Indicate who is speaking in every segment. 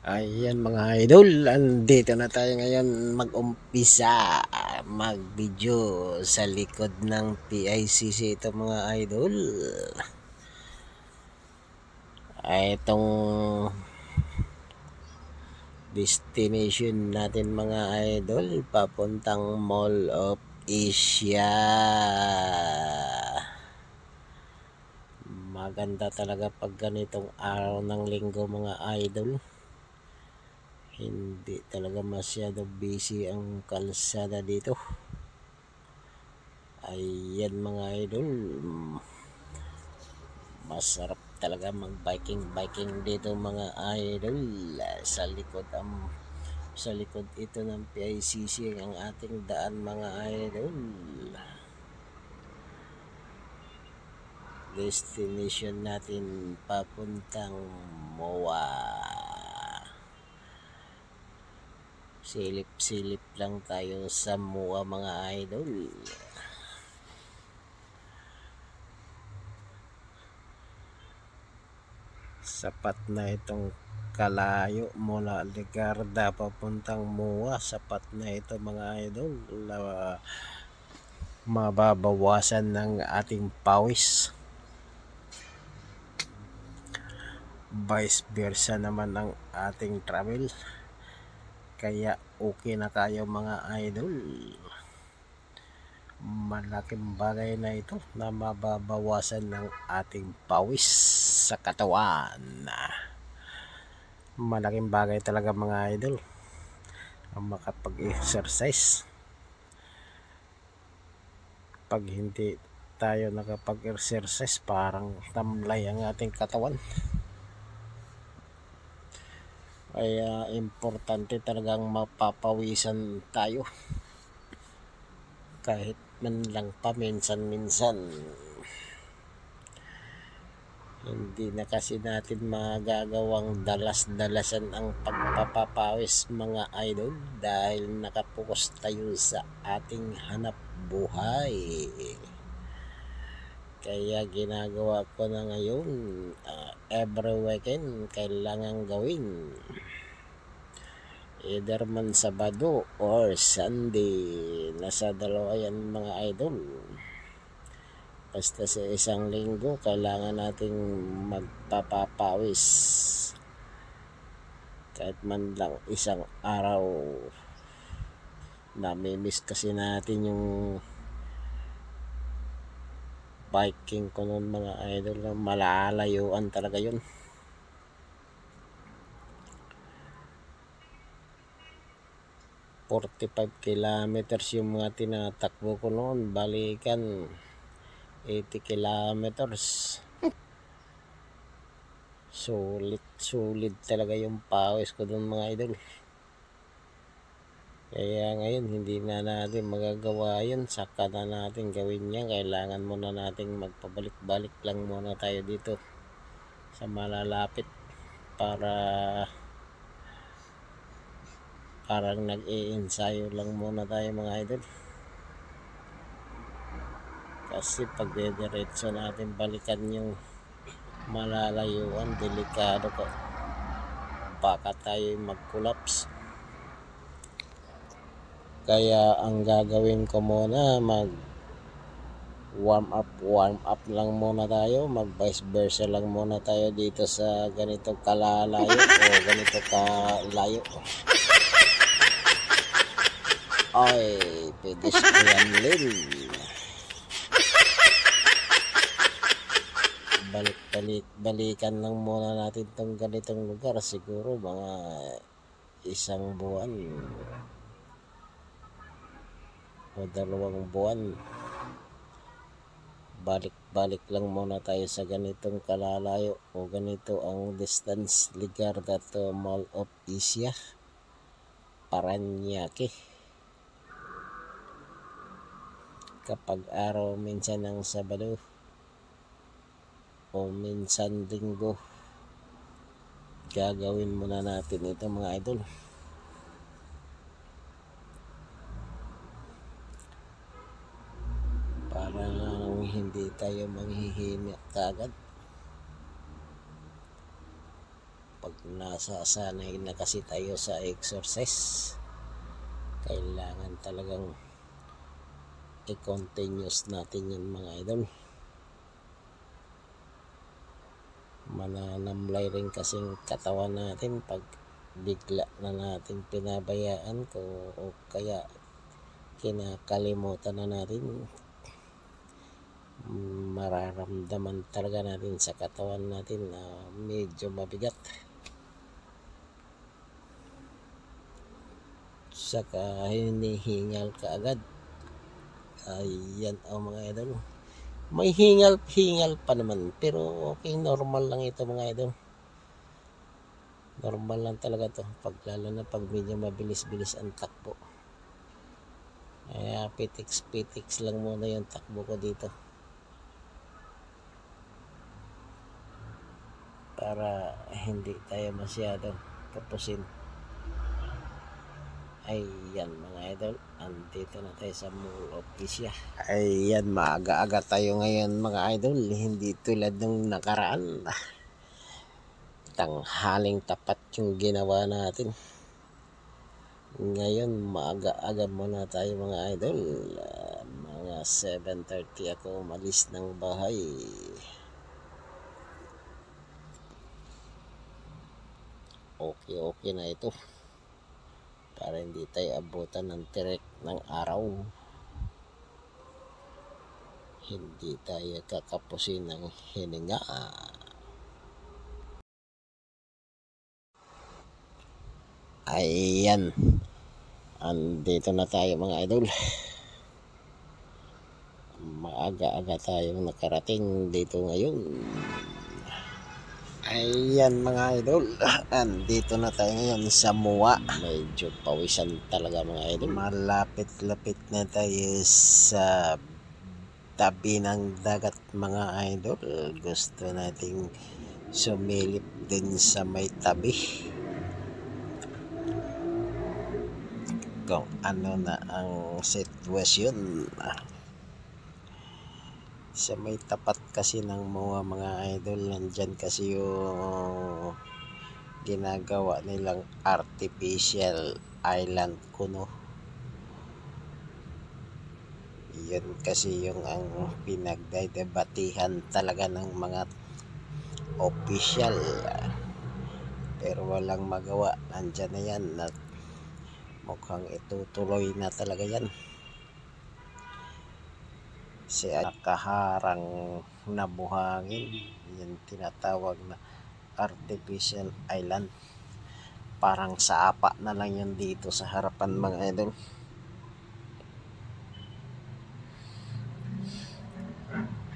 Speaker 1: Ayan mga idol, andito na tayo ngayon mag-umpisa mag-video sa likod ng PICC. Ito mga idol, itong destination natin mga idol, papuntang Mall of Asia. Maganda talaga pag ganitong araw ng linggo mga idol. Hindi talaga masyado busy ang kalsada dito. Ayan mga idol, masarap talaga mag-biking dito mga idol. Sa likod ito ng PICC ang ating daan mga idol. Destination natin papuntang MOA. Silip-silip lang tayo sa MOA mga idol. Sapat na itong kalayo mula Ligarda papuntang MOA. Sapat na ito mga idol. Mababawasan ng ating pawis. Vice versa naman ang ating travel. Kaya okay na tayo mga idol. Malaking bagay na ito na mababawasan ng ating pawis sa katawan. Malaking bagay talaga mga idol ang makapag-exercise. Pag hindi tayo nakapag-exercise, parang tamlay ang ating katawan. Kaya importante talagang mapapawisan tayo kahit man lang paminsan-minsan. Hindi na kasi natin magagawang dalas-dalasan ang pagpapapawis mga idol dahil nakapokus tayo sa ating hanap buhay. Kaya ginagawa ko na ngayon, every weekend kailangan gawin. Either man Sabado or Sunday. Nasa dalawa yan mga idol. Basta sa isang linggo kailangan nating magpapapawis. Kahit man lang isang araw. Namimiss kasi natin yung biking ko noon mga idol. Malalayuan talaga yun. ...45 kilometers yung mga tinatakbo ko noon. Balikan 80 kilometers. Sulit talaga yung pawis ko doon mga idol. Kaya ngayon hindi na natin magagawa yun. Saka na natin gawin yan. Kailangan muna natin magpabalik-balik lang muna tayo dito sa malalapit para parang nag-i-ensayo lang muna tayo mga idol. Kasi pag diretso natin balikan yung malalayuan, delikado ko. Baka tayo mag-collapse. Kaya ang gagawin ko muna, warm up lang muna tayo. Mag vice versa lang muna tayo dito sa ganito kalalayo o ganito kalayo. Ay, pedestrian balikan lang muna natin tong ganitong lugar. Siguro mga isang buwan o 2 buwan. Balik lang muna tayo sa ganitong kalalayo o ganito ang distance Ligarda to Mall of Asia, Paranaque. Kapag araw minsan ng Sabado o minsan Linggo, gagawin muna natin ito mga idol. Parang hindi tayo manghihimik kagad pag nasasanay na kasi tayo sa exercise, kailangan talagang i-continuous natin yun mga idol. Mananamlay rin kasing katawan natin pag bigla na natin pinabayaan o kaya kinakalimutan na natin. Mararamdaman talaga natin sa katawan natin na medyo mabigat, saka hinihingal ka agad. Ayan mga idol, may hingal pa naman, pero okay, normal lang ito mga idol. Normal lang talaga to, lalo na pag medyo mabilis-bilis ang takbo. Kaya pitix lang muna yung takbo ko dito para hindi tayo masyado kapusin. Ayan mga idol, andito na tayo sa Mall of Asia. Ayan, maaga-aga tayo ngayon mga idol, hindi tulad nung nakaraan. Tanghaling tapat yung ginawa natin. Ngayon maaga-aga muna tayo mga idol. Mga 7:30 ako umalis ng bahay. Okay na ito para hindi tayo abutan ng tirik ng araw, hindi tayo kakapusin ng hininga. Ayan, andito na tayo mga idol. Maaga-aga tayong nakarating dito ngayon. Ayan mga idol, andito na tayo ngayon sa MOA. Medyo pawisan talaga mga idol. Malapit-lapit na tayo sa tabi ng dagat mga idol. Gusto nating sumilip din sa may tabi kung ano na ang sitwasyon. Sa may tapat kasi ng mga idol, nandyan kasi yung ginagawa nilang artificial island kuno. Yan kasi yung ang pinagdedebatihan talaga ng mga official, pero walang magawa. Nandyan na yan at mukhang itutuloy na talaga yan. Nakaharang na buhangin, yung tinatawag na artificial island. Parang sapa na lang yun dito sa harapan mga idol.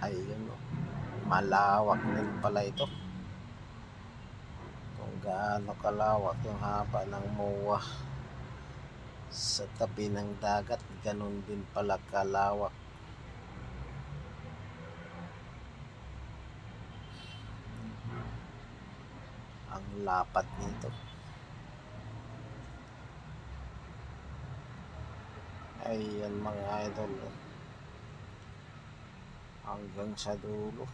Speaker 1: Ayun, malawak din pala ito. Kung gaano kalawak yung haba ng MOA sa tabi ng dagat, ganun din pala kalawak ang lapat nito. Ayan mga idol, hanggang sa dulo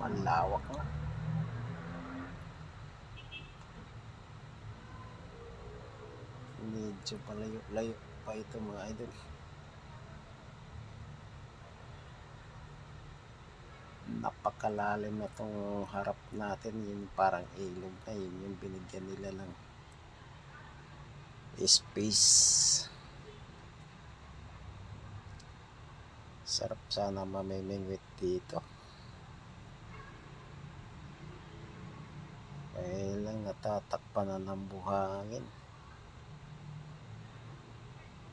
Speaker 1: malawak na. Medyo palayo-layo pa ito mga idol. Napakalalim na itong harap natin, yun parang ilog na yun, yung binigyan nila ng space. Sarap sana mamimingwit dito, kaya lang natatakpan na ng buhangin.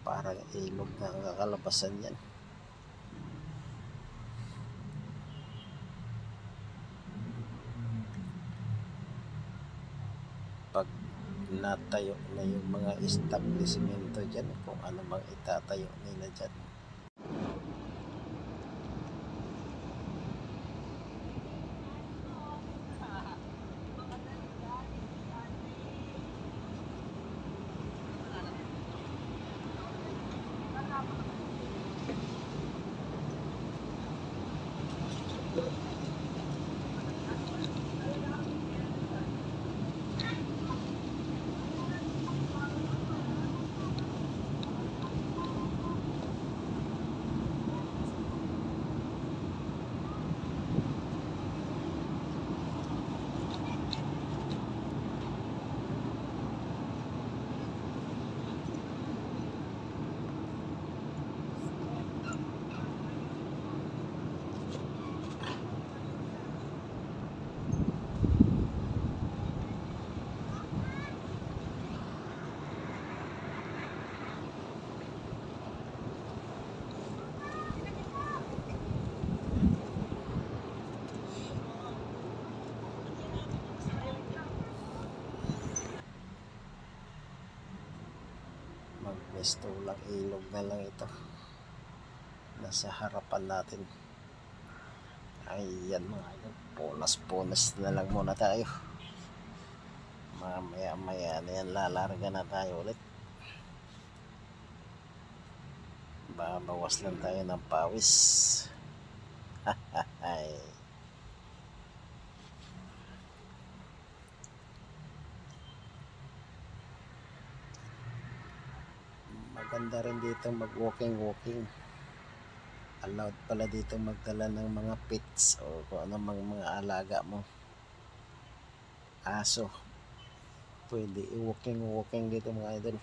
Speaker 1: Parang ilog na ang kakalabasan yan. Pag natayo na yung mga establishmento dyan, kung ano mang itatayo nila dyan, pistulang ilog na lang ito nasa harapan natin. Ayan mga idol, punas na lang muna tayo. Mamaya na yan, lalarga na tayo ulit. Babawas lang tayo ng pawis. Maganda rin dito mag walking. Allowed pala dito magdala ng mga pets o kung ano mga alaga mo, aso. Pwede i-walking dito mga idol.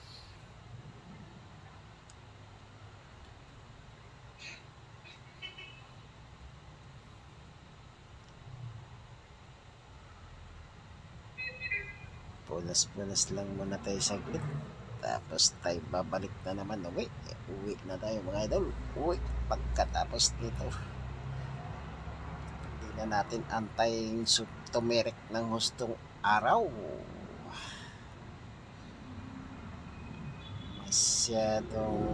Speaker 1: Punas lang muna tayo saglit, tapos tayo babalik na naman. Uwi na tayo mga idol. Pagkatapos dito, hindi na natin antayin tumirik ng hustong araw. Masyadong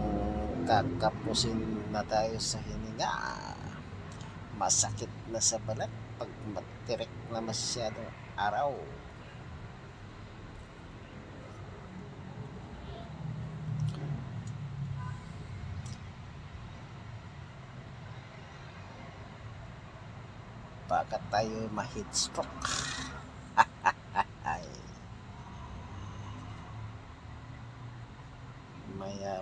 Speaker 1: kakapusin na tayo sa hininga. Masakit na sa balat pag matirik na masyadong araw. Baka tayo ma-heat stroke.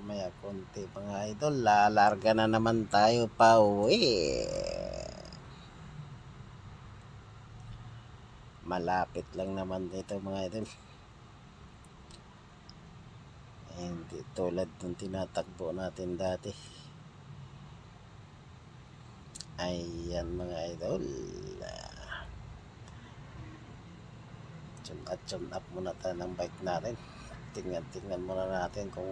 Speaker 1: Maya konti mga idol, lalarga na naman tayo pa uwi. Malapit lang naman dito mga idol, hindi tulad ng tinatakbo natin dati. Ayan mga idol, tune up muna tayo ng bike natin. Tingnan muna natin kung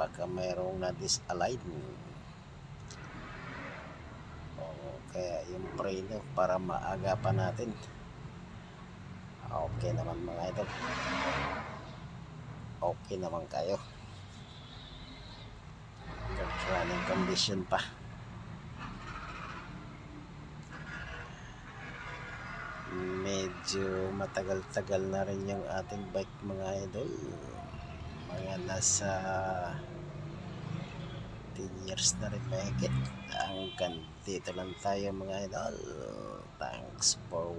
Speaker 1: baka mayroong na disalign o kaya yung preno para maagapan natin. Okay naman mga idol, okay naman kayo. Good running condition pa. Medyo matagal-tagal na rin yung ating bike mga idol, mga nasa 10 years na rin mahigit. Hanggang dito lang tayo mga idol. Thanks for